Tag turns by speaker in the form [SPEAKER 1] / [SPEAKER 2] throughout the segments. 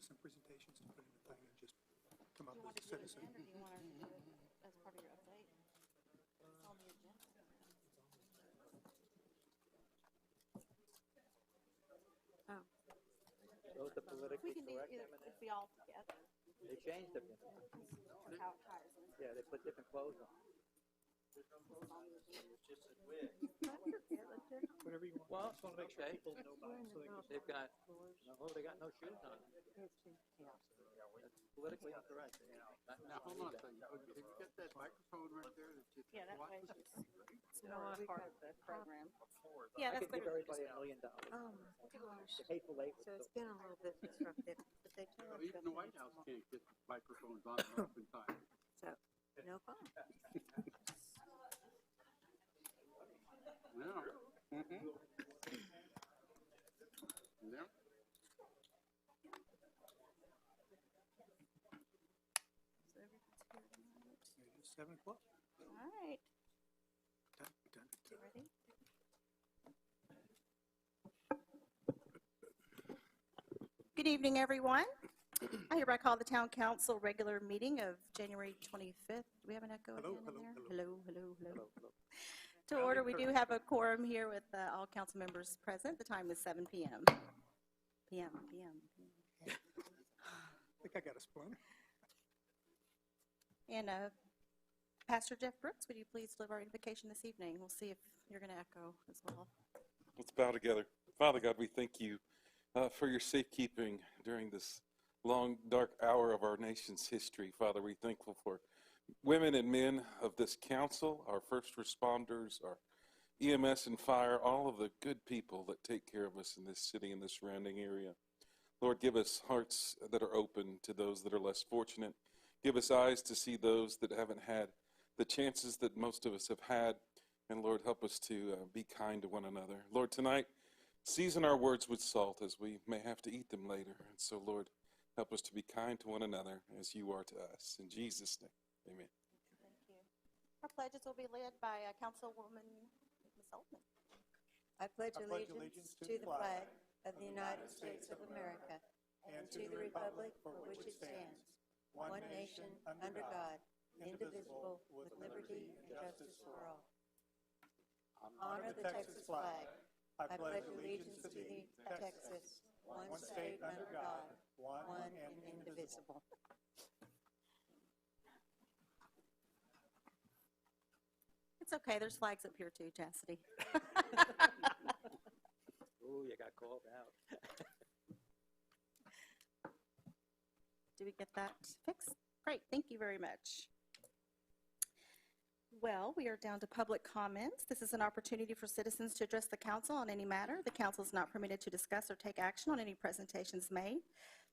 [SPEAKER 1] citizen presentations to put in the thing and just come up with a citizen.
[SPEAKER 2] Or do you want to do it as part of your update? It's on the agenda. Oh.
[SPEAKER 3] Those are politically
[SPEAKER 2] We can do
[SPEAKER 3] correct.
[SPEAKER 2] it if we all together.
[SPEAKER 3] They changed them.
[SPEAKER 2] That's how it ties in.
[SPEAKER 3] Yeah, they put different clothes on.
[SPEAKER 1] Whatever you want.
[SPEAKER 3] Well,
[SPEAKER 1] Just want to make sure
[SPEAKER 3] okay.
[SPEAKER 1] people know about it. So they can
[SPEAKER 3] They've got they got no shoes on. That's politically incorrect.
[SPEAKER 4] Now, hold on a second. Did you get that microphone right there?
[SPEAKER 2] Yeah, that way it's more part of the program.
[SPEAKER 3] I
[SPEAKER 2] Yeah, that's
[SPEAKER 3] could give
[SPEAKER 2] better.
[SPEAKER 3] everybody $1 million.
[SPEAKER 5] Oh my gosh.
[SPEAKER 3] The hateful label.
[SPEAKER 5] So it's been a little bit disruptive, but they tell us
[SPEAKER 4] Even the White House can't get microphones on and off in time.
[SPEAKER 5] So, no problem.
[SPEAKER 4] No. No.
[SPEAKER 1] It is 7 o'clock.
[SPEAKER 2] All right.
[SPEAKER 1] Done.
[SPEAKER 2] Ready? Good evening, everyone. I hereby call the Town Council regular meeting of January 25th. Do we have an echo
[SPEAKER 1] Hello,
[SPEAKER 2] again in
[SPEAKER 1] hello,
[SPEAKER 2] there?
[SPEAKER 1] hello.
[SPEAKER 2] Hello. To order, we do have a quorum here with all council members present. The time is 7 p.m.
[SPEAKER 1] I think I got a splinter.
[SPEAKER 2] And Pastor Jeff Brooks, would you please deliver our invocation this evening? We'll see if you're going to echo as well.
[SPEAKER 6] Let's bow together. Father God, we thank you for your safekeeping during this long, dark hour of our nation's history. Father, we're thankful for women and men of this council, our first responders, our EMS and fire, all of the good people that take care of us in this city and this surrounding area. Lord, give us hearts that are open to those that are less fortunate. Give us eyes to see those that haven't had the chances that most of us have had. And Lord, help us to be kind to one another. Lord, tonight, season our words with salt as we may have to eat them later. And so, Lord, help us to be kind to one another as you are to us. In Jesus' name, amen.
[SPEAKER 2] Thank you. Our pledges will be led by Councilwoman Ms. Altman.
[SPEAKER 5] I pledge allegiance to the flag of the United States of America and to the republic for which it stands, one nation, under God, indivisible, with liberty and justice for all. Honor the Texas flag. I pledge allegiance to Texas, one state under God, one and indivisible.
[SPEAKER 2] It's okay. There's flags up here too, Chasity.
[SPEAKER 3] Ooh, you got called out.
[SPEAKER 2] Do we get that fixed? Great. Thank you very much. Well, we are down to public comments. This is an opportunity for citizens to address the council on any matter. The council is not permitted to discuss or take action on any presentations made.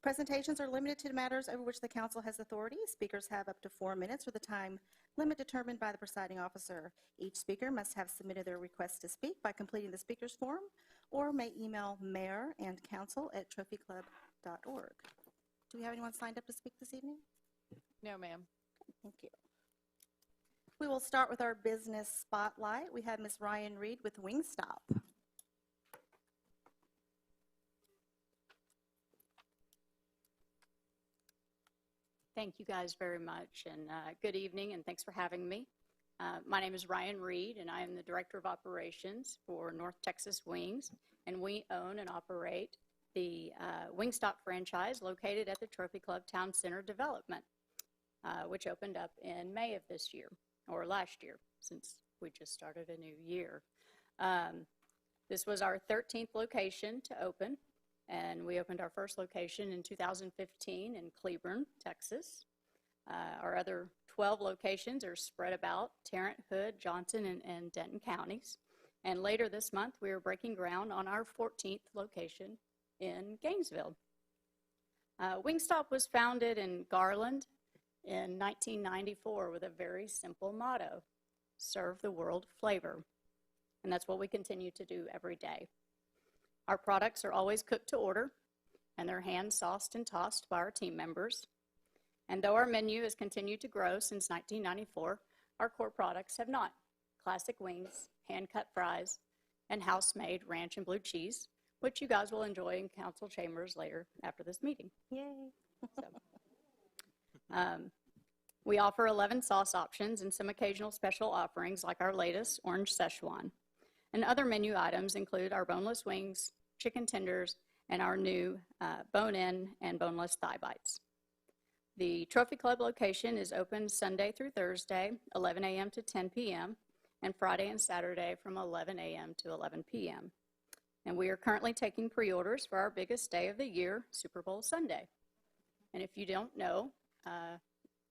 [SPEAKER 2] Presentations are limited to matters over which the council has authority. Speakers have up to 4 minutes for the time limit determined by the presiding officer. Each speaker must have submitted their request to speak by completing the speaker's form or may email mayor.council@trophyclub.org. Do we have anyone signed up to speak this evening?
[SPEAKER 7] No, ma'am.
[SPEAKER 2] Thank you. We will start with our business spotlight. We have Ms. Ryan Reed with Wingstop.
[SPEAKER 7] Thank you guys very much, and good evening, and thanks for having me. My name is Ryan Reed, and I am the Director of Operations for North Texas Wings, and we own and operate the Wingstop franchise located at the Trophy Club Town Center development, which opened up in May of this year, or last year, since we just started a new year. This was our 13th location to open, and we opened our first location in 2015 in Cleburne, Texas. Our other 12 locations are spread about Tarrant, Hood, Johnson, and Denton counties. And later this month, we are breaking ground on our 14th location in Gainesville. Wingstop was founded in Garland in 1994 with a very simple motto: serve the world flavor. And that's what we continue to do every day. Our products are always cooked to order, and they're hand sauced and tossed by our team members. And though our menu has continued to grow since 1994, our core products have not. Classic wings, hand-cut fries, and house-made ranch and blue cheese, which you guys will enjoy in council chambers later after this meeting.
[SPEAKER 2] Yay.
[SPEAKER 7] We offer 11 sauce options and some occasional special offerings like our latest orange Szechuan. And other menu items include our boneless wings, chicken tenders, and our new bone-in and boneless thigh bites. The Trophy Club location is open Sunday through Thursday, 11 a.m. to 10 p.m., and Friday and Saturday from 11 a.m. to 11 p.m. And we are currently taking pre-orders for our biggest day of the year, Super Bowl Sunday. And if you don't know,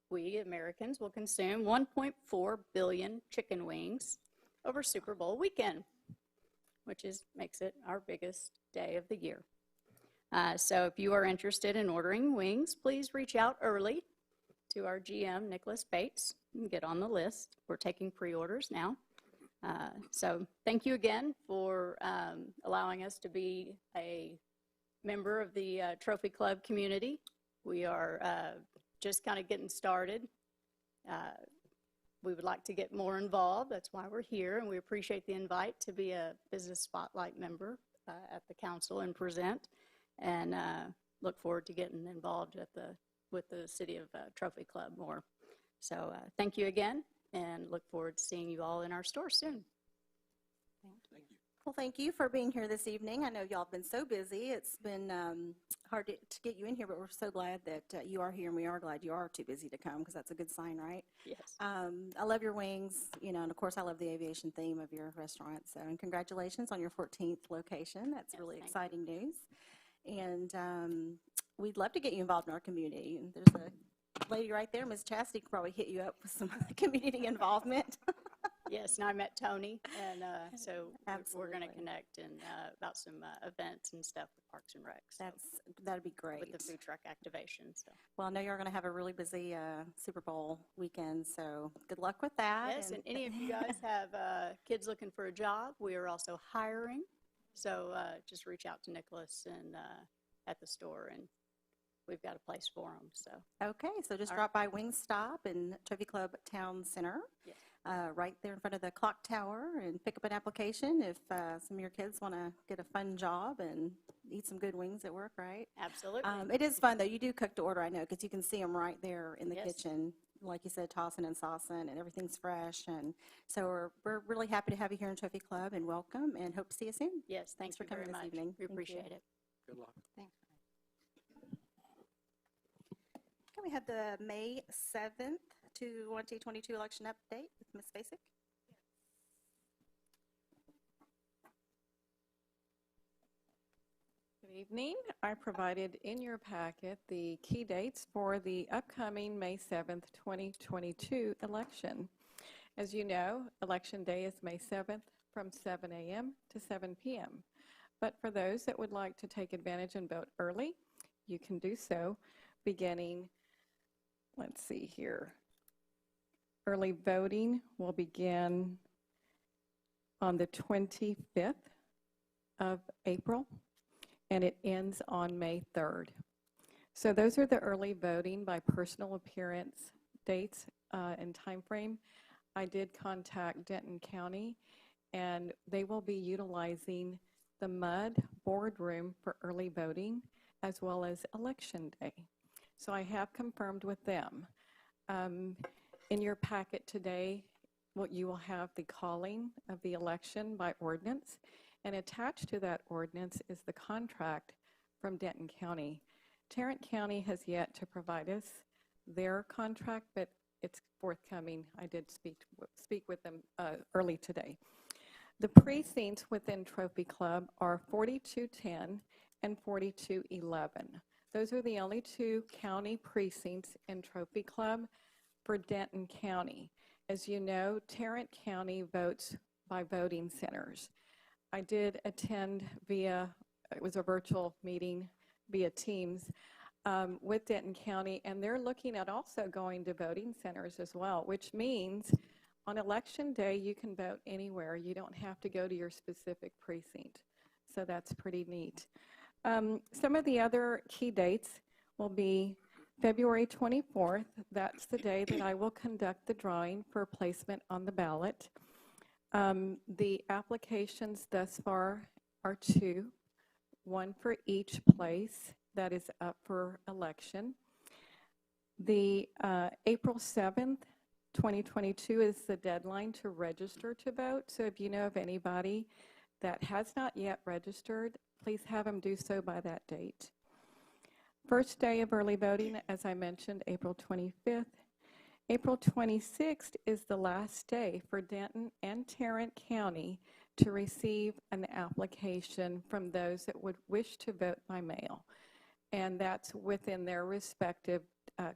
[SPEAKER 7] we Americans will consume 1.4 billion chicken wings over Super Bowl weekend, which makes it our biggest day of the year. So if you are interested in ordering wings, please reach out early to our GM, Nicholas Bates, and get on the list. We're taking pre-orders now. So thank you again for allowing us to be a member of the Trophy Club community. We are just kind of getting started. We would like to get more involved. That's why we're here, and we appreciate the invite to be a Business Spotlight member at the council and present, and look forward to getting involved with the City of Trophy Club more. So thank you again, and look forward to seeing you all in our store soon.
[SPEAKER 6] Thank you.
[SPEAKER 2] Well, thank you for being here this evening. I know y'all have been so busy. It's been hard to get you in here, but we're so glad that you are here, and we are glad you are too busy to come, because that's a good sign, right?
[SPEAKER 7] Yes.
[SPEAKER 2] I love your wings, and of course I love the aviation theme of your restaurant. So, and congratulations on your 14th location. That's
[SPEAKER 7] Yes,
[SPEAKER 2] really
[SPEAKER 7] thank
[SPEAKER 2] exciting news. And we'd love to get you involved in our community. There's a lady right there, Ms. Chasity, could probably hit you up with some community involvement.
[SPEAKER 7] Yes, and I met Tony, and so we're going to
[SPEAKER 2] Absolutely.
[SPEAKER 7] connect and about some events and stuff with Parks and Rec. So,
[SPEAKER 2] That'd be great.
[SPEAKER 7] with the food truck activation. So
[SPEAKER 2] Well, I know you're going to have a really busy Super Bowl weekend, so good luck with that.
[SPEAKER 7] yes, and any of you guys have kids looking for a job, we are also hiring. So just reach out to Nicholas and at the store, and we've got a place for them. So
[SPEAKER 2] Okay, so just
[SPEAKER 7] All
[SPEAKER 2] drop by Wingstop in Trophy Club Town Center,
[SPEAKER 7] yes.
[SPEAKER 2] Right there in front of the clock tower, and pick up an application if some of your kids want to get a fun job and eat some good wings at work, right?
[SPEAKER 7] Absolutely.
[SPEAKER 2] It is fun, though. You do cook to order, I know, because you can see them right there in the
[SPEAKER 7] Yes.
[SPEAKER 2] kitchen. Like you said, tossing and saucing, and everything's fresh. And so we're really happy to have you here in Trophy Club, and welcome, and hope to see you soon.
[SPEAKER 7] Yes, thanks
[SPEAKER 2] for
[SPEAKER 7] you very
[SPEAKER 2] coming this
[SPEAKER 7] much.
[SPEAKER 2] evening.
[SPEAKER 7] We
[SPEAKER 2] Thank you.
[SPEAKER 7] appreciate it.
[SPEAKER 6] Good luck.
[SPEAKER 2] Okay, we have the May 7th to 2022 election update with Ms. Basic.
[SPEAKER 8] Good evening. I provided in your packet the key dates for the upcoming May 7th, 2022 election. As you know, Election Day is May 7th from 7 a.m. to 7 p.m. But for those that would like to take advantage and vote early, you can do so beginning, let's see here. Early voting will begin on the 25th of April, and it ends on May 3rd. So those are the early voting by personal appearance dates and time frame. I did contact Denton County, and they will be utilizing the MUD boardroom for early voting as well as Election Day. So I have confirmed with them. In your packet today, you will have the calling of the election by ordinance, and attached to that ordinance is the contract from Denton County. Tarrant County has yet to provide us their contract, but it's forthcoming. I did speak with them early today. The precincts within Trophy Club are 4210 and 4211. Those are the only two county precincts in Trophy Club for Denton County. As you know, Tarrant County votes by voting centers. I did attend it was a virtual meeting via Teams with Denton County, and they're looking at also going to voting centers as well, which means on Election Day, you can vote anywhere. You don't have to go to your specific precinct. So that's pretty neat. Some of the other key dates will be February 24th. That's the day that I will conduct the drawing for placement on the ballot. The applications thus far are 2 one for each place that is up for election. The April 7th, 2022 is the deadline to register to vote. So if you know of anybody that has not yet registered, please have them do so by that date. First day of early voting, as I mentioned, April 25th. April 26th is the last day for Denton and Tarrant County to receive an application from those that would wish to vote by mail. And that's within their respective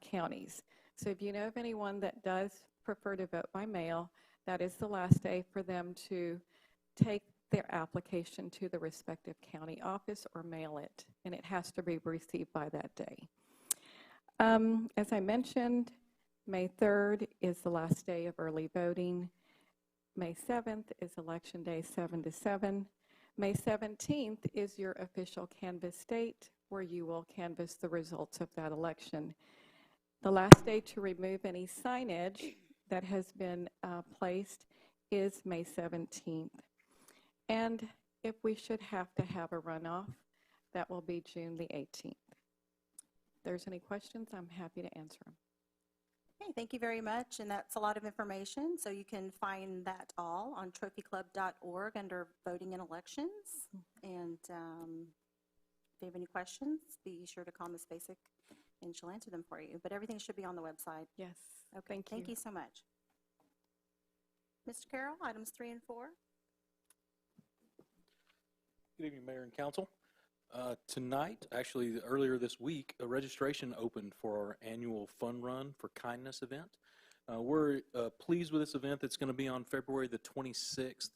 [SPEAKER 8] counties. So if you know of anyone that does prefer to vote by mail, that is the last day for them to take their application to the respective county office or mail it, and it has to be received by that day. As I mentioned, May 3rd is the last day of early voting. May 7th is Election Day 7 to 7. May 17th is your official canvass date where you will canvass the results of that election. The last day to remove any signage that has been placed is May 17th. And if we should have to have a runoff, that will be June the 18th. If there's any questions, I'm happy to answer them.
[SPEAKER 2] Okay, thank you very much, and that's a lot of information, so you can find that all on trophyclub.org under voting and elections. And if you have any questions, be sure to call Ms. Basic, and she'll answer them for you. But everything should be on the website.
[SPEAKER 8] Yes,
[SPEAKER 2] Okay, thank you so much. Mr. Carroll, items 3 and 4.
[SPEAKER 9] Good evening, Mayor and Council. Tonight, actually earlier this week, a registration opened for our annual Fun Run for Kindness event. We're pleased with this event that's going to be on February the 26th.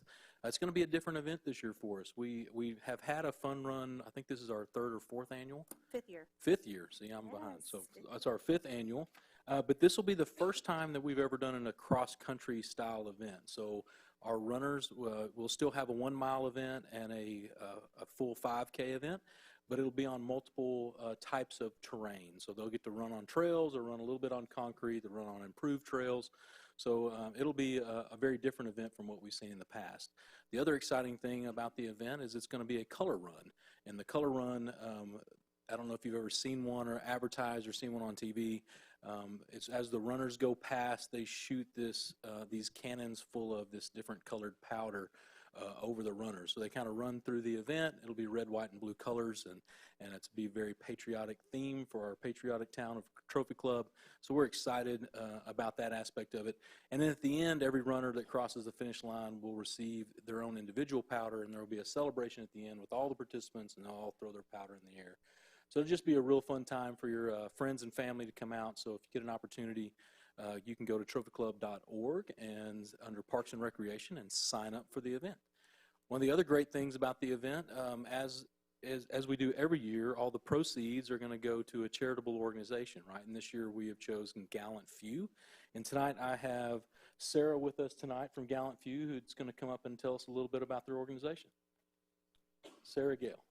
[SPEAKER 9] It's going to be a different event this year for us. We have had a Fun Run, I think this is our 3rd or 4th annual?
[SPEAKER 2] 5th year.
[SPEAKER 9] 5th year, see I'm behind. So it's our 5th annual. But this will be the first time that we've ever done a cross-country style event. So our runners will still have a 1-mile event and a full 5K event, but it'll be on multiple types of terrain. So they'll get to run on trails or run a little bit on concrete, they'll run on improved trails. So it'll be a very different event from what we've seen in the past. The other exciting thing about the event is it's going to be a color run. And the color run, I don't know if you've ever seen one or advertised or seen one on TV. It's as the runners go past, they shoot these cannons full of this different colored powder over the runners. So they kind of run through the event. It'll be red, white, and blue colors, and it's be a very patriotic theme for our patriotic town of Trophy Club. So we're excited about that aspect of it. And then at the end, every runner that crosses the finish line will receive their own individual powder, and there will be a celebration at the end with all the participants, and they'll all throw their powder in the air. So it'll just be a real fun time for your friends and family to come out. So if you get an opportunity, you can go to trophyclub.org and under Parks and Recreation and sign up for the event. One of the other great things about the event, as we do every year, all the proceeds are going to go to a charitable organization, right? And this year we have chosen Gallant Few. And tonight I have Sarah with us tonight from Gallant Few, who's going to come up and tell us a little bit about their organization. Sarah Gale.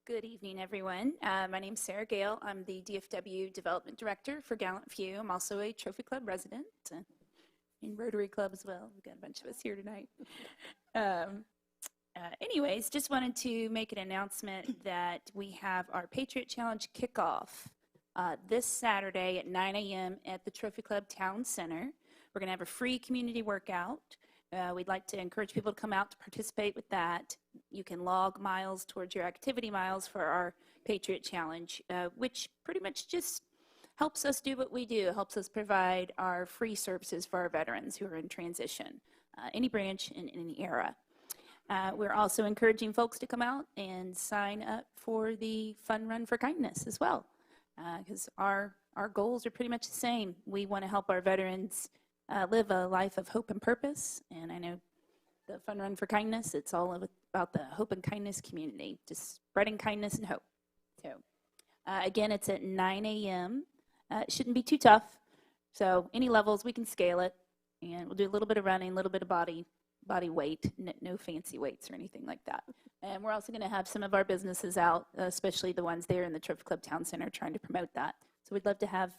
[SPEAKER 10] Good evening, everyone. My name is Sarah Gale. I'm the DFW Development Director for Gallant Few. I'm also a Trophy Club resident in Rotary Club as well. We've got a bunch of us here tonight. Anyways, just wanted to make an announcement that we have our Patriot Challenge kickoff this Saturday at 9 a.m. at the Trophy Club Town Center. We're going to have a free community workout. We'd like to encourage people to come out to participate with that. You can log miles towards your activity miles for our Patriot Challenge, which pretty much just helps us do what we do, helps us provide our free services for our veterans who are in transition, any branch in any era. We're also encouraging folks to come out and sign up for the Fun Run for Kindness as well, because our goals are pretty much the same. We want to help our veterans live a life of hope and purpose, and I know the Fun Run for Kindness, it's all about the hope and kindness community, just spreading kindness and hope. So again, it's at 9 a.m. It shouldn't be too tough, so any levels, we can scale it, and we'll do a little bit of running, a little bit of body weight, no fancy weights or anything like that. And we're also going to have some of our businesses out, especially the ones there in the Trophy Club Town Center, trying to promote that. So we'd love to have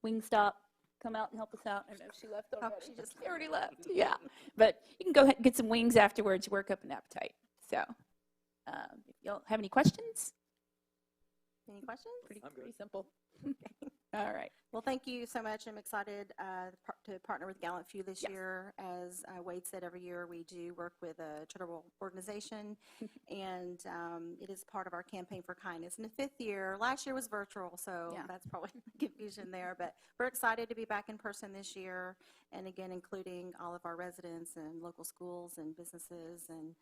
[SPEAKER 10] Wingstop, come out and help us out? I don't know if she left already.
[SPEAKER 2] she
[SPEAKER 10] already left, yeah. But you can go ahead and get some wings afterwards, work up an appetite. So if y'all have any questions?
[SPEAKER 2] Any questions?
[SPEAKER 10] Pretty simple. All right.
[SPEAKER 2] Well, thank you so much. I'm excited to partner with Gallant Few this
[SPEAKER 10] Yes.
[SPEAKER 2] year. As Wade said, every year we do work with a charitable organization, and it is part of our campaign for kindness. In the 5th year, last year was virtual, so
[SPEAKER 10] Yeah.
[SPEAKER 2] that's probably confusion there. But we're excited to be back in person this year, and again, including all of our residents and local schools and businesses and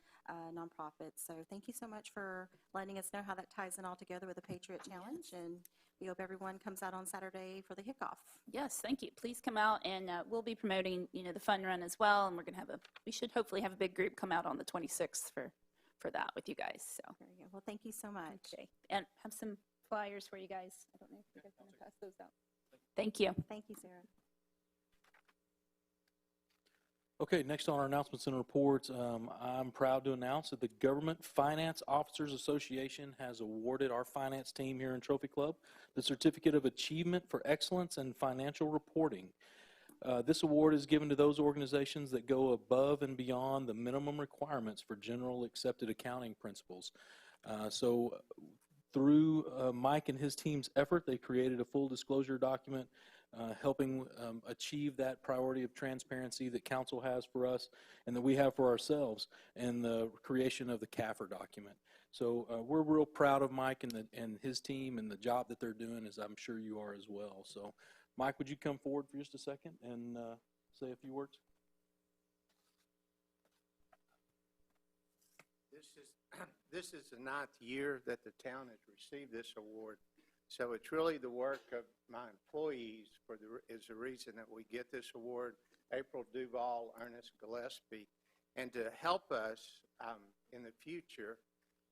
[SPEAKER 2] nonprofits. So thank you so much for letting us know how that ties in all together with the Patriot Challenge, and we hope everyone comes out on Saturday for the kickoff.
[SPEAKER 10] Yes, thank you. Please come out, and we'll be promoting, the fun run as well. And we're going to we should hopefully have a big group come out on the 26th for that with you guys. So,
[SPEAKER 2] Very good. Well, thank you so much.
[SPEAKER 10] okay. And have some flyers for you guys. I don't know if you guys want to pass those out. Thank you.
[SPEAKER 2] Thank you, Sarah.
[SPEAKER 9] Okay, next on our announcements and reports, I'm proud to announce that the Government Finance Officers Association has awarded our finance team here in Trophy Club the Certificate of Achievement for Excellence in Financial Reporting. This award is given to those organizations that go above and beyond the minimum requirements for general accepted accounting principles. So through Mike and his team's effort, they created a full disclosure document helping achieve that priority of transparency that council has for us and that we have for ourselves in the creation of the CAFR document. So we're real proud of Mike and his team and the job that they're doing, as I'm sure you are as well. So Mike, would you come forward for just a second and say a few words?
[SPEAKER 4] This is the 9th year that the town has received this award. So it's really the work of my employees is the reason that we get this award. April Duval, Ernest Gillespie. And to help us in the future,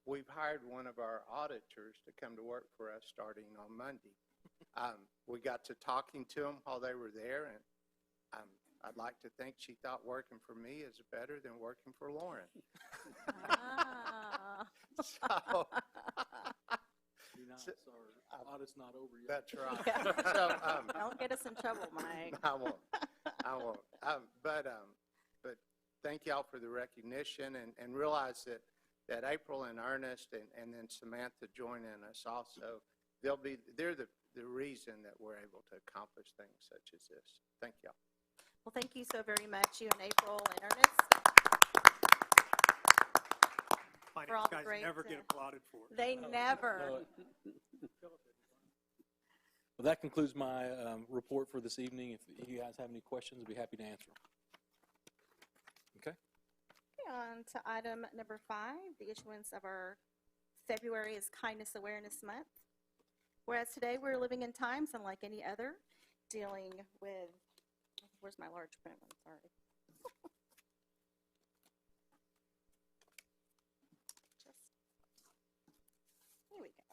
[SPEAKER 4] we've hired one of our auditors to come to work for us starting on Monday. We got to talking to them while they were there, and I'd like to think she thought working for me is better than working for Lauren. So,
[SPEAKER 9] Our audit's not over yet.
[SPEAKER 4] that's right.
[SPEAKER 2] Yeah.
[SPEAKER 4] So,
[SPEAKER 2] Don't get us in trouble, Mike.
[SPEAKER 4] I won't. But thank y'all for the recognition, and realize that April and Ernest and then Samantha joining us also, they're the reason that we're able to accomplish things such as this. Thank y'all.
[SPEAKER 2] Well, thank you so very much, you and April and Ernest. For all
[SPEAKER 1] Finance
[SPEAKER 2] the
[SPEAKER 1] guys
[SPEAKER 2] great,
[SPEAKER 1] never get applauded for.
[SPEAKER 2] They never.
[SPEAKER 9] Well, that concludes my report for this evening. If you guys have any questions, I'd be happy to answer them. Okay?
[SPEAKER 2] On to item number 5, the issuance of our February is Kindness Awareness Month. Whereas today we're living in times unlike any other, dealing with, where's my large print? I'm sorry. Here we go.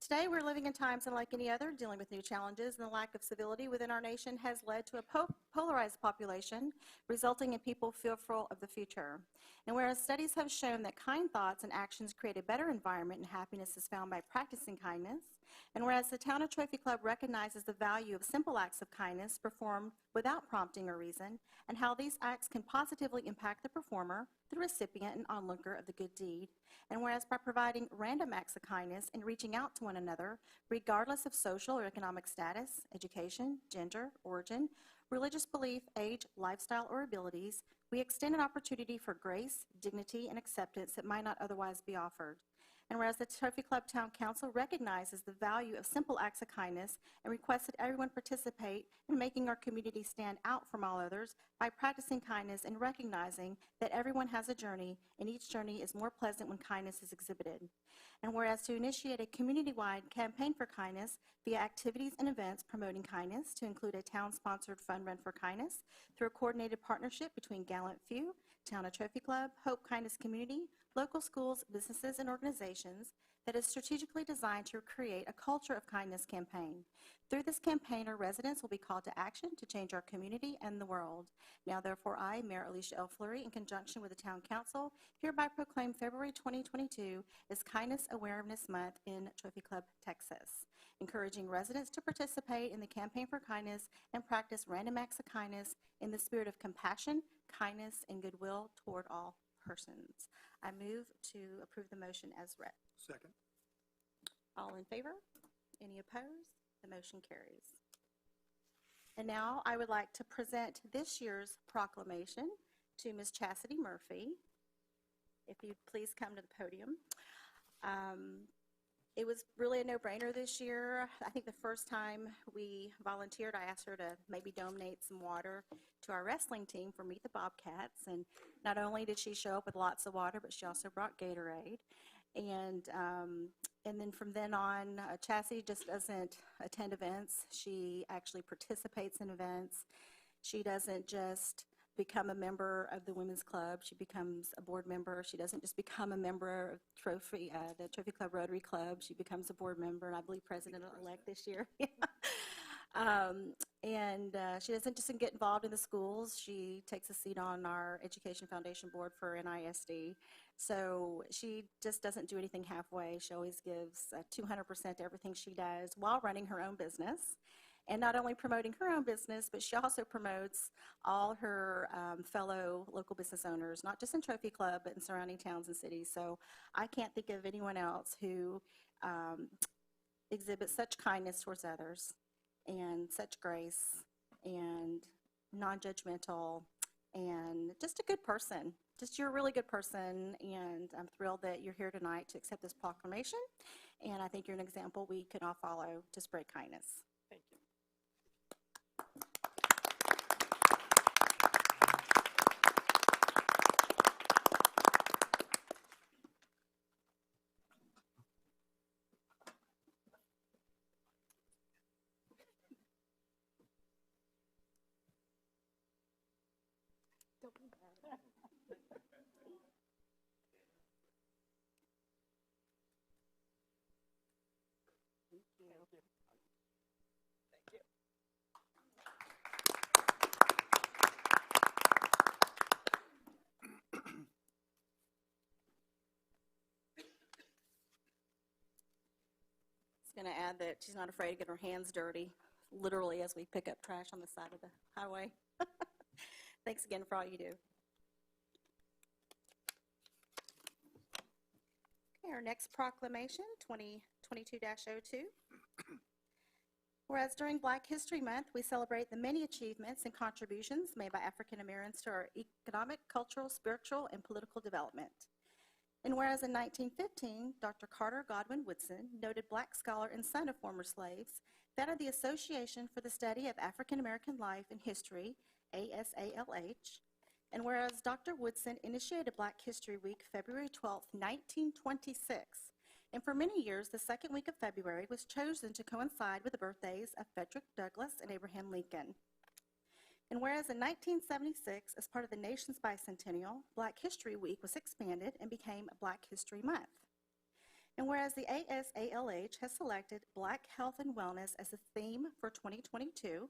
[SPEAKER 2] Today, we're living in times unlike any other, dealing with new challenges, and the lack of civility within our nation has led to a polarized population, resulting in people fearful of the future. And whereas studies have shown that kind thoughts and actions create a better environment and happiness is found by practicing kindness, and whereas the Town of Trophy Club recognizes the value of simple acts of kindness performed without prompting or reason, and how these acts can positively impact the performer, the recipient, and onlooker of the good deed, and whereas by providing random acts of kindness and reaching out to one another, regardless of social or economic status, education, gender, origin, religious belief, age, lifestyle, or abilities, we extend an opportunity for grace, dignity, and acceptance that might not otherwise be offered. And whereas the Trophy Club Town Council recognizes the value of simple acts of kindness and requests that everyone participate in making our community stand out from all others by practicing kindness and recognizing that everyone has a journey and each journey is more pleasant when kindness is exhibited. And whereas to initiate a community-wide campaign for kindness via activities and events promoting kindness to include a town-sponsored fun run for kindness through a coordinated partnership between Gallant Few, Town of Trophy Club, Hope Kindness Community, local schools, businesses, and organizations, that is strategically designed to create a culture of kindness campaign. Through this campaign, our residents will be called to action to change our community and the world. Now, therefore, I, Mayor Alicia L. Fleury, in conjunction with the Town Council, hereby proclaim February 2022 as Kindness Awareness Month in Trophy Club, Texas, encouraging residents to participate in the campaign for kindness and practice random acts of kindness in the spirit of compassion, kindness, and goodwill toward all persons. I move to approve the motion as read.
[SPEAKER 1] Second.
[SPEAKER 2] All in favor? Any opposed? The motion carries. And now I would like to present this year's proclamation to Ms. Chasity Murphy. If you'd please come to the podium. It was really a no-brainer this year. I think the first time we volunteered, I asked her to maybe donate some water to our wrestling team for Meet the Bobcats. And not only did she show up with lots of water, but she also brought Gatorade. And then from then on, Chasity just doesn't attend events. She actually participates in events. She doesn't just become a member of the Women's Club. She becomes a board member. She doesn't just become a member of the Trophy Club Rotary Club. She becomes a board member, and I believe president-elect this year. She doesn't just get involved in the schools. She takes a seat on our Education Foundation Board for NISD. So she just doesn't do anything halfway. She always gives 200% to everything she does while running her own business. And not only promoting her own business, but she also promotes all her fellow local business owners, not just in Trophy Club, but in surrounding towns and cities. So I can't think of anyone else who exhibits such kindness towards others and such grace and non-judgmental and just a good person. You're a really good person, and I'm thrilled that you're here tonight to accept this proclamation. And I think you're an example we can all follow to spread kindness.
[SPEAKER 3] Thank you.
[SPEAKER 2] Going to add that she's not afraid to get her hands dirty, literally, as we pick up trash on the side of the highway. Thanks again for all you do. Okay, our next proclamation, 2022-02. Whereas during Black History Month, we celebrate the many achievements and contributions made by African Americans to our economic, cultural, spiritual, and political development. And whereas in 1915, Dr. Carter Godwin Woodson, noted Black scholar and son of former slaves, founded the Association for the Study of African American Life and History, ASALH. And whereas Dr. Woodson initiated Black History Week February 12, 1926, and for many years, the second week of February was chosen to coincide with the birthdays of Frederick Douglass and Abraham Lincoln. And whereas in 1976, as part of the nation's bicentennial, Black History Week was expanded and became Black History Month. And whereas the ASALH has selected Black Health and Wellness as the theme for 2022,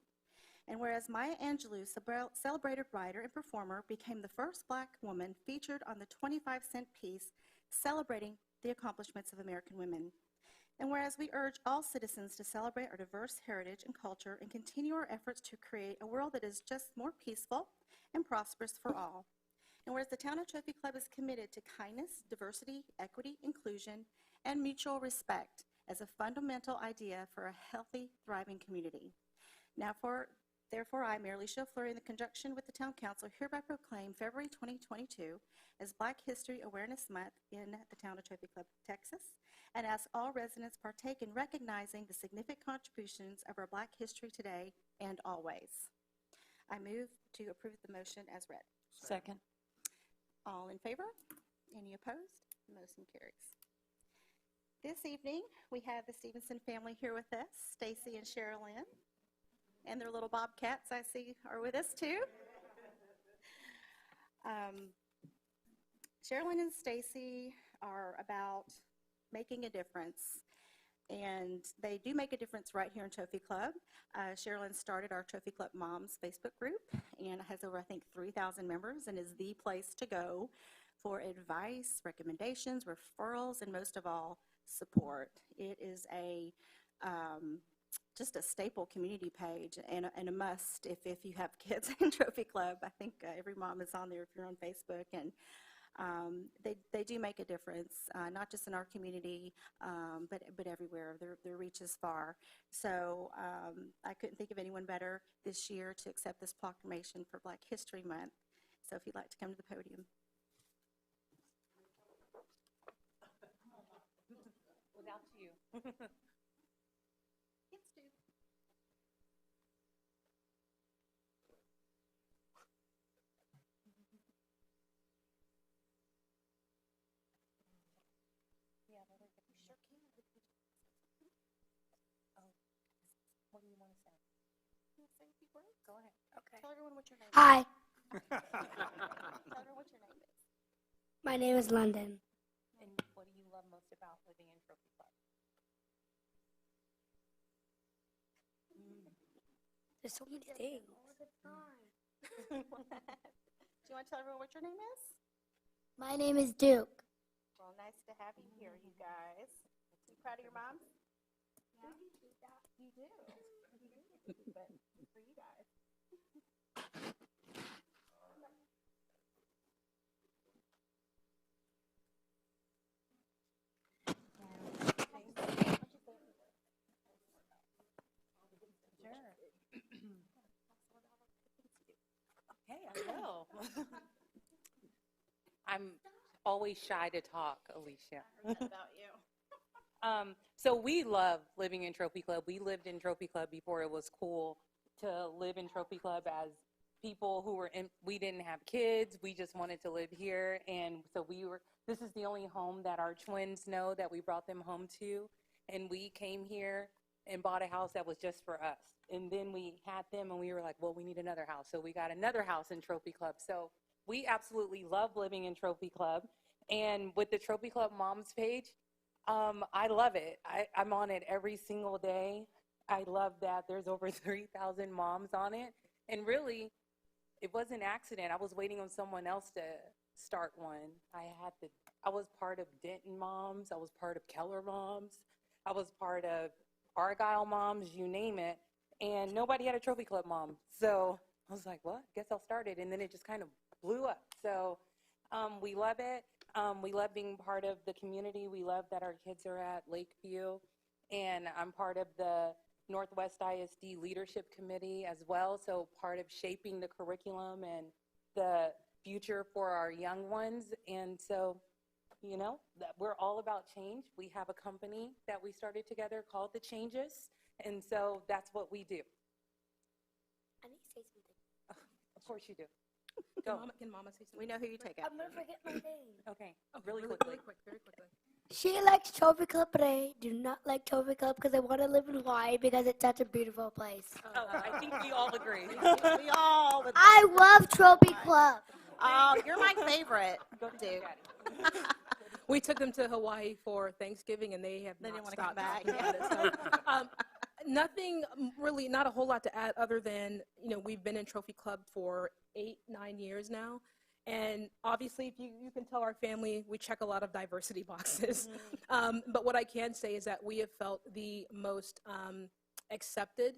[SPEAKER 2] and whereas Maya Angelou, celebrated writer and performer, became the first Black woman featured on the 25-cent piece celebrating the accomplishments of American women. And whereas we urge all citizens to celebrate our diverse heritage and culture and continue our efforts to create a world that is just more peaceful and prosperous for all. And whereas the Town of Trophy Club is committed to kindness, diversity, equity, inclusion, and mutual respect as a fundamental idea for a healthy, thriving community. Therefore, I, Mayor Alicia Fleury, in conjunction with the Town Council, hereby proclaim February 2022 as Black History Awareness Month in the Town of Trophy Club, Texas, and ask all residents partake in recognizing the significant contributions of our Black history today and always. I move to approve the motion as read.
[SPEAKER 8] Second.
[SPEAKER 2] All in favor? Any opposed? The motion carries. This evening, we have the Stevenson family here with us, Stacy and Sherilyn. And their little bobcats, I see, are with us too. Sherilyn and Stacy are about making a difference. And they do make a difference right here in Trophy Club. Sherilyn started our Trophy Club Moms Facebook group and has over, I think, 3,000 members and is the place to go for advice, recommendations, referrals, and most of all, support. It is just a staple community page and a must if you have kids in Trophy Club. I think every mom is on there if you're on Facebook, and they do make a difference, not just in our community, but everywhere. Their reach is far. So I couldn't think of anyone better this year to accept this proclamation for Black History Month. So if you'd like to come to the podium.
[SPEAKER 11] Without you.
[SPEAKER 2] Yes, dude.
[SPEAKER 11] What do you want to say?
[SPEAKER 2] Go ahead.
[SPEAKER 11] Okay.
[SPEAKER 2] Tell everyone what your name
[SPEAKER 11] Hi,
[SPEAKER 2] is. Tell everyone what your name is.
[SPEAKER 11] my name is London. And what do you love most about living in Trophy Club? There's so many things.
[SPEAKER 2] Do you want to tell everyone what your name is?
[SPEAKER 11] My name is Duke.
[SPEAKER 2] Well, nice to have you here, you guys. You proud of your mom? Yeah. You do. But for you guys.
[SPEAKER 12] Okay, I will. I'm always shy to talk, Alicia.
[SPEAKER 2] About you.
[SPEAKER 12] So we love living in Trophy Club. We lived in Trophy Club before it was cool to live in Trophy Club as people who were in, we didn't have kids. We just wanted to live here. And so this is the only home that our twins know that we brought them home to. And we came here and bought a house that was just for us. And then we had them and we were like, well, we need another house. So we got another house in Trophy Club. So we absolutely love living in Trophy Club. And with the Trophy Club Moms page, I love it. I'm on it every single day. I love that there's over 3,000 moms on it. And really, it was an accident. I was waiting on someone else to start one. I was part of Denton Moms. I was part of Keller Moms. I was part of Argyle Moms, you name it. And nobody had a Trophy Club mom. So I was like, well, I guess I'll start it. And then it just kind of blew up. So we love it. We love being part of the community. We love that our kids are at Lakeview. And I'm part of the Northwest ISD Leadership Committee as well. So part of shaping the curriculum and the future for our young ones. And so, you know, that we're all about change. We have a company that we started together called The Changes. And so that's what we do.
[SPEAKER 11] I need to say something.
[SPEAKER 12] Of course you do.
[SPEAKER 2] Can Mama say something? We know who you take out.
[SPEAKER 11] I'm going to forget my name.
[SPEAKER 12] Okay, really quickly.
[SPEAKER 8] Very quickly.
[SPEAKER 11] She likes Trophy Club, but I do not like Trophy Club because I want to live in Hawaii because it's such a beautiful place.
[SPEAKER 12] Oh, I think we all agree.
[SPEAKER 2] We all would.
[SPEAKER 11] I love Trophy Club.
[SPEAKER 2] Oh, you're my favorite, dude.
[SPEAKER 13] We took them to Hawaii for Thanksgiving, and they have
[SPEAKER 2] They
[SPEAKER 13] not
[SPEAKER 2] didn't want to come
[SPEAKER 13] stopped
[SPEAKER 2] back.
[SPEAKER 13] talking about it. So, nothing really, not a whole lot to add other than, you know, we've been in Trophy Club for 8-9 years now. And obviously, if you can tell our family, we check a lot of diversity boxes. But what I can say is that we have felt the most accepted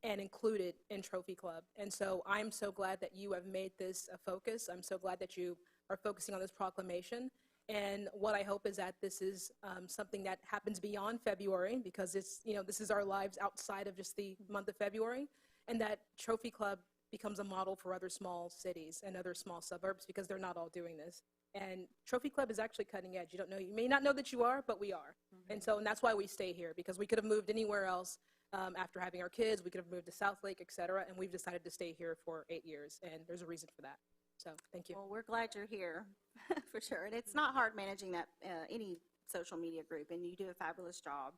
[SPEAKER 13] and included in Trophy Club. And so I'm so glad that you have made this a focus. I'm so glad that you are focusing on this proclamation. And what I hope is that this is something that happens beyond February, because it's, you know, this is our lives outside of just the month of February, and that Trophy Club becomes a model for other small cities and other small suburbs, because they're not all doing this. And Trophy Club is actually cutting edge. You may not know that you are, but we are. And that's why we stay here, because we could have moved anywhere else after having our kids. We could have moved to South Lake, et cetera, and we've decided to stay here for 8 years, and there's a reason for that. So thank you.
[SPEAKER 2] Well, we're glad you're here, for sure. And it's not hard managing that any social media group, and you do a fabulous job.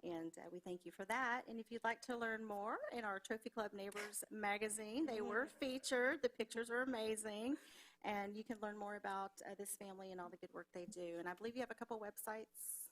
[SPEAKER 2] And we thank you for that. And if you'd like to learn more, in our Trophy Club Neighbors magazine, they were featured. The pictures are amazing. And you can learn more about this family and all the good work they do. And I believe you have a couple websites.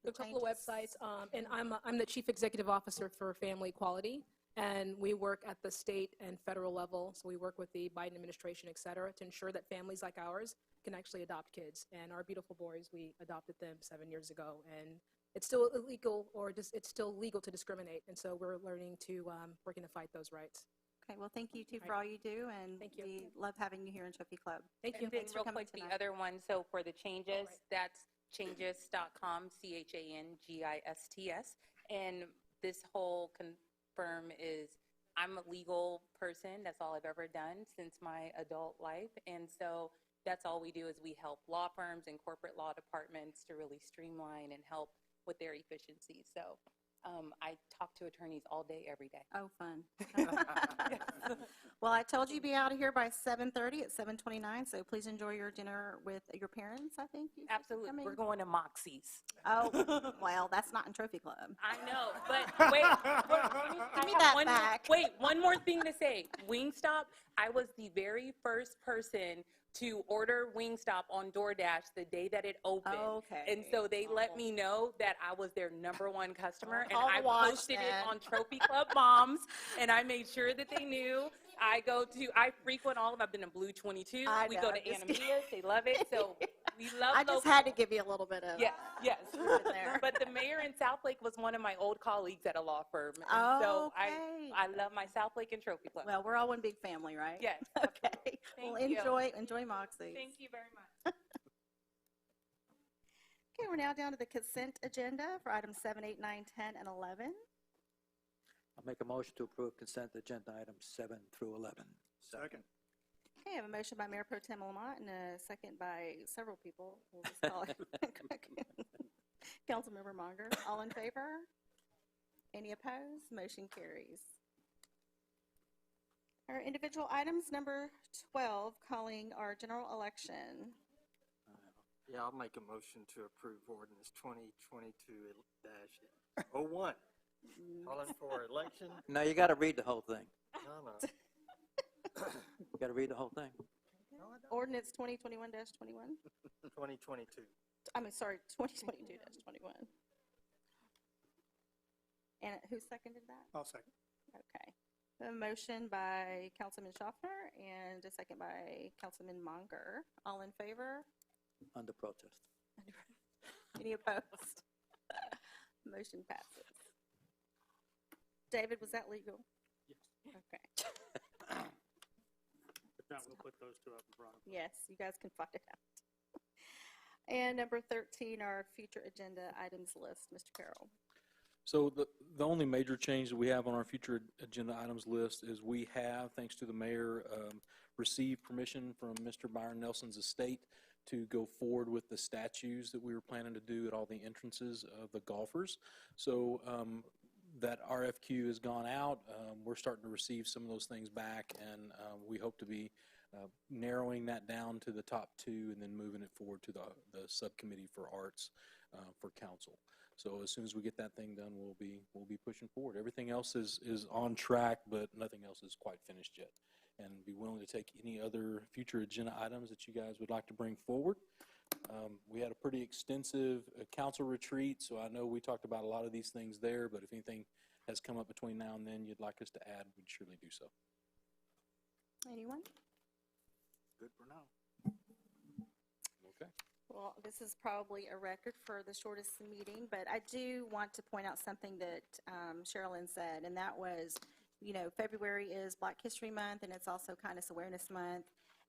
[SPEAKER 13] a couple of
[SPEAKER 2] changes.
[SPEAKER 13] websites, and I'm the Chief Executive Officer for Family Equality, and we work at the state and federal level. So we work with the Biden administration, et cetera, to ensure that families like ours can actually adopt kids. And our beautiful boys, we adopted them 7 years ago, and it's still illegal, or just it's still legal to discriminate. And so we're learning to working to fight those rights.
[SPEAKER 2] Okay, well, thank you, too, for all you do, and
[SPEAKER 13] Thank you.
[SPEAKER 2] we love having you here in Trophy Club.
[SPEAKER 13] Thank you.
[SPEAKER 12] And then
[SPEAKER 2] Thanks for
[SPEAKER 12] real
[SPEAKER 2] coming
[SPEAKER 12] quick, the
[SPEAKER 2] tonight.
[SPEAKER 12] other one, so for the changes,
[SPEAKER 13] right.
[SPEAKER 12] that's changes.com, CHANGISTS. And this whole confirm is, I'm a legal person. That's all I've ever done since my adult life. And so that's all we do is we help law firms and corporate law departments to really streamline and help with their efficiency. So I talk to attorneys all day, every day.
[SPEAKER 2] Oh, fun. Well, I told you to be out of here by 7:30 at 7:29, so please enjoy your dinner with your parents, I think. you said
[SPEAKER 12] Absolutely.
[SPEAKER 2] coming.
[SPEAKER 12] We're going to Moxie's.
[SPEAKER 2] Oh, well, that's not in Trophy Club.
[SPEAKER 12] I know, but wait,
[SPEAKER 2] Give me that
[SPEAKER 12] one
[SPEAKER 2] back.
[SPEAKER 12] Wait, one more thing to say. Wingstop, I was the very first person to order Wingstop on DoorDash the day that it opened.
[SPEAKER 2] Okay.
[SPEAKER 12] And so they let me know that I was their #1 customer, and
[SPEAKER 2] I'll
[SPEAKER 12] I
[SPEAKER 2] watch
[SPEAKER 12] posted it
[SPEAKER 2] that.
[SPEAKER 12] on Trophy Club Moms, and I made sure that they knew. I frequent all of them. I've been in Blue 22.
[SPEAKER 2] I
[SPEAKER 12] We
[SPEAKER 2] know,
[SPEAKER 12] go
[SPEAKER 2] I'm
[SPEAKER 12] to
[SPEAKER 2] just
[SPEAKER 12] Anamia's. They love it. So we love
[SPEAKER 2] I just
[SPEAKER 12] local.
[SPEAKER 2] had to give you a little bit of.
[SPEAKER 12] Yes, yes.
[SPEAKER 2] there.
[SPEAKER 12] But the mayor in Southlake was one of my old colleagues at a law firm. And so
[SPEAKER 2] Okay.
[SPEAKER 12] I love my Southlake and Trophy Club.
[SPEAKER 2] Well, we're all one big family, right?
[SPEAKER 12] Yes.
[SPEAKER 2] Okay. Well,
[SPEAKER 12] Thank you.
[SPEAKER 2] enjoy Moxie.
[SPEAKER 12] Thank you very much.
[SPEAKER 2] Okay, we're now down to the consent agenda for items 7, 8, 9, 10, and 11.
[SPEAKER 3] I'll make a motion to approve consent agenda items 7 through 11.
[SPEAKER 1] Second.
[SPEAKER 2] Okay, I have a motion by Mayor Pro Tem Lamont and a second by several people. We'll just call it. Councilmember Monger, all in favor? Any opposed? Motion carries. Our individual items, number 12, calling our general election.
[SPEAKER 14] Yeah, I'll make a motion to approve ordinance 2022-01. Calling for election.
[SPEAKER 3] No, you got to read the whole thing.
[SPEAKER 14] No.
[SPEAKER 3] You got to read the whole thing.
[SPEAKER 2] Ordinance 2021-21.
[SPEAKER 14] 2022.
[SPEAKER 2] I mean, sorry, 2022-21. And who seconded that?
[SPEAKER 1] I'll second.
[SPEAKER 2] Okay. A motion by Councilman Schaffner and a second by Councilman Monger. All in favor?
[SPEAKER 3] Under protest.
[SPEAKER 2] Any opposed? Motion passes. David, was that legal?
[SPEAKER 15] Yes.
[SPEAKER 2] Okay.
[SPEAKER 15] If not, we'll put those two up in front of them.
[SPEAKER 2] Yes, you guys can find it out. And number 13, our future agenda items list. Mr. Carroll.
[SPEAKER 9] So the only major change that we have on our future agenda items list is we have, thanks to the mayor, received permission from Mr. Byron Nelson's estate to go forward with the statues that we were planning to do at all the entrances of the golfers. So that RFQ has gone out. We're starting to receive some of those things back, and we hope to be narrowing that down to the top 2 and then moving it forward to the subcommittee for arts for council. So as soon as we get that thing done, we'll be pushing forward. Everything else is on track, but nothing else is quite finished yet. And be willing to take any other future agenda items that you guys would like to bring forward. We had a pretty extensive council retreat, so I know we talked about a lot of these things there, but if anything has come up between now and then you'd like us to add, we'd surely do so.
[SPEAKER 2] Anyone?
[SPEAKER 14] Good for now.
[SPEAKER 9] Okay.
[SPEAKER 2] Well, this is probably a record for the shortest meeting, but I do want to point out something that Sherilyn said, and that was, you know, February is Black History Month, and it's also Kindness Awareness Month,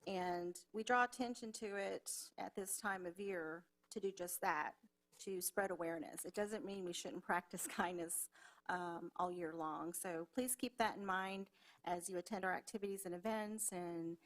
[SPEAKER 2] and we draw attention to it at this time of year to do just that, to spread awareness. It doesn't mean we shouldn't practice kindness all year long, so please keep that in mind as you attend our activities and events. And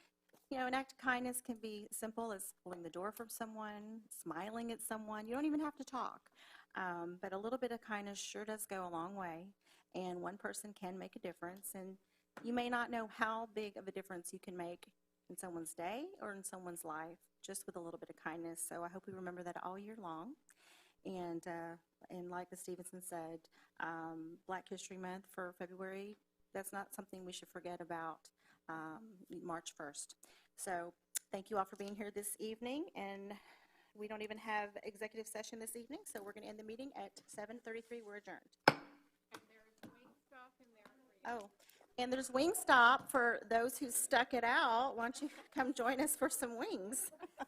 [SPEAKER 2] you know, an act of kindness can be simple as pulling the door from someone, smiling at someone. You don't even have to talk. But a little bit of kindness sure does go a long way, and one person can make a difference. And you may not know how big of a difference you can make in someone's day or in someone's life just with a little bit of kindness. So I hope we remember that all year long. And like the Stevenson said, Black History Month for February, that's not something we should forget about March 1st. So thank you all for being here this evening, and We don't even have executive session this evening, so we're going to end the meeting at 7:33. We're adjourned. Oh, and there's Wingstop for those who stuck it out. Why don't you come join us for some wings?
[SPEAKER 3] I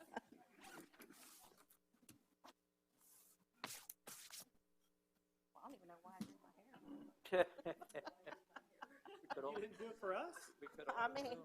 [SPEAKER 3] don't even know why I did my hair.
[SPEAKER 15] You didn't do it for us?
[SPEAKER 2] I mean,